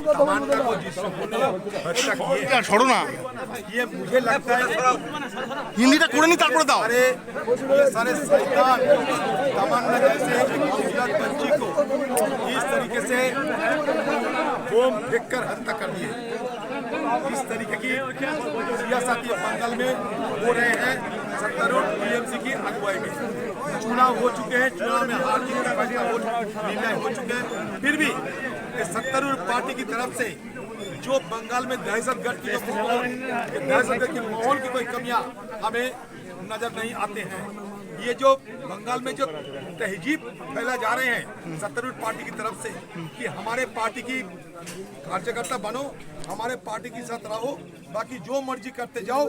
तमन्ना को जिस लोगों ने हत्या की है, छोड़ो ना ये मुझे लगता है हिंदीটা করে নি তারপরে দাও। ये सारे शैतान तमन्ना जैसे एक खूबसूरत बच्ची को इस तरीके से बोम फेंक कर हत्या कर दिए। इस तरीके की सियासत ये बंगाल में हो रहे हैं। सत्तारूढ़ टीएमसी की अगुवाई में चुनाव हो चुके हैं, चुनाव में हार जीत का फैसला निर्णय हो चुके हैं। फिर भी सत्तारूढ़ पार्टी की तरफ से जो बंगाल में दहशतगर्द की माहौल की कोई कमियां हमें नजर नहीं आते हैं। ये जो बंगाल में जो तहजीब फैला जा रहे हैं सत्तारूढ़ पार्टी की तरफ से कि हमारे पार्टी की कार्यकर्ता बनो, हमारे पार्टी के साथ रहो, बाकी जो मर्जी करते जाओ,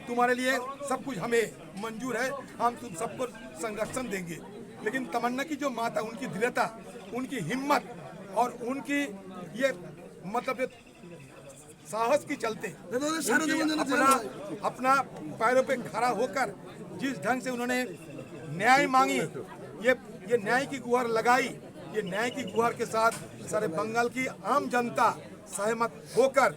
तुम्हारे लिए सब कुछ हमें मंजूर है, हम तुम सबको संरक्षण देंगे। लेकिन तमन्ना की जो माता, उनकी दृढ़ता, उनकी हिम्मत और उनकी ये मतलब साहस की चलते अपना पैरों पे खड़ा होकर जिस ढंग से उन्होंने न्याय मांगी, ये न्याय की गुहार लगाई, ये न्याय की गुहार के साथ सारे बंगाल की आम जनता सहमत होकर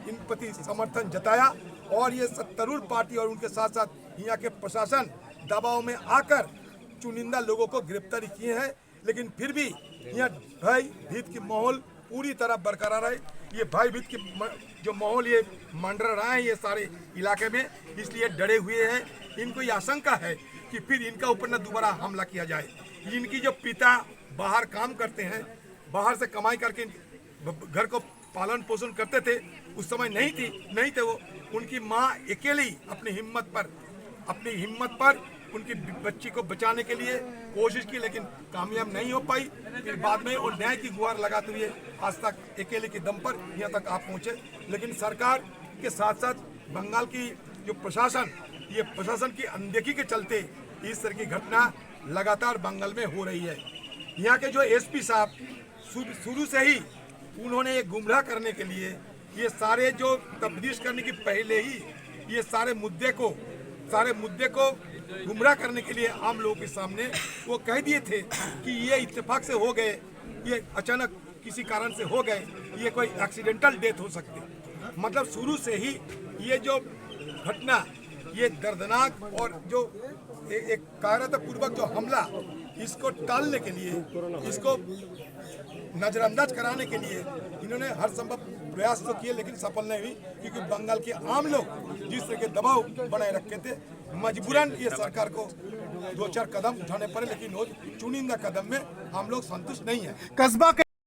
इन प्रति समर्थन जताया। और ये सत्तारूढ़ पार्टी और उनके साथ साथ यहाँ के प्रशासन दबाव में आकर चुनिंदा लोगों को गिरफ्तारी किए हैं। लेकिन फिर भी यहाँ भय भीत की माहौल पूरी तरह बरकरार है। ये भय भीत की जो माहौल ये मंडरा रहा है ये सारे इलाके में, इसलिए डरे हुए हैं। इनको ये आशंका है कि फिर इनका ऊपर न दोबारा हमला किया जाए। इनकी जो पिता बाहर काम करते हैं, बाहर से कमाई करके घर को पालन पोषण करते थे, उस समय नहीं थे वो। उनकी माँ अकेली अपनी हिम्मत पर उनकी बच्ची को बचाने के लिए कोशिश की, लेकिन कामयाब नहीं हो पाई। फिर बाद में वो न्याय की गुहार लगाते हुए आज तक अकेले के दम पर यहाँ तक आप पहुँचे। लेकिन सरकार के साथ साथ बंगाल की जो प्रशासन, ये प्रशासन की अनदेखी के चलते इस तरह की घटना लगातार बंगाल में हो रही है। यहाँ के जो एसपी साहब शुरू से ही उन्होंने ये गुमराह करने के लिए, ये सारे जो तब्दीश करने की पहले ही ये सारे मुद्दे को गुमराह करने के लिए आम लोगों के सामने वो कह दिए थे कि ये इत्तेफाक से हो गए, ये अचानक किसी कारण से हो गए, ये कोई एक्सीडेंटल डेथ हो सकती। मतलब शुरू से ही ये जो घटना, ये दर्दनाक और जो एक कायरतापूर्वक जो हमला, इसको टालने के लिए, इसको नजरअंदाज कराने के लिए इन्होंने हर संभव प्रयास तो किए, लेकिन सफल नहीं हुई। क्योंकि बंगाल के आम लोग जिस तरह के दबाव बनाए रखे थे, मजबूरन ये सरकार को 2-4 कदम उठाने पड़े, लेकिन वो चुनिंदा कदम में हम लोग संतुष्ट नहीं है। कस्बा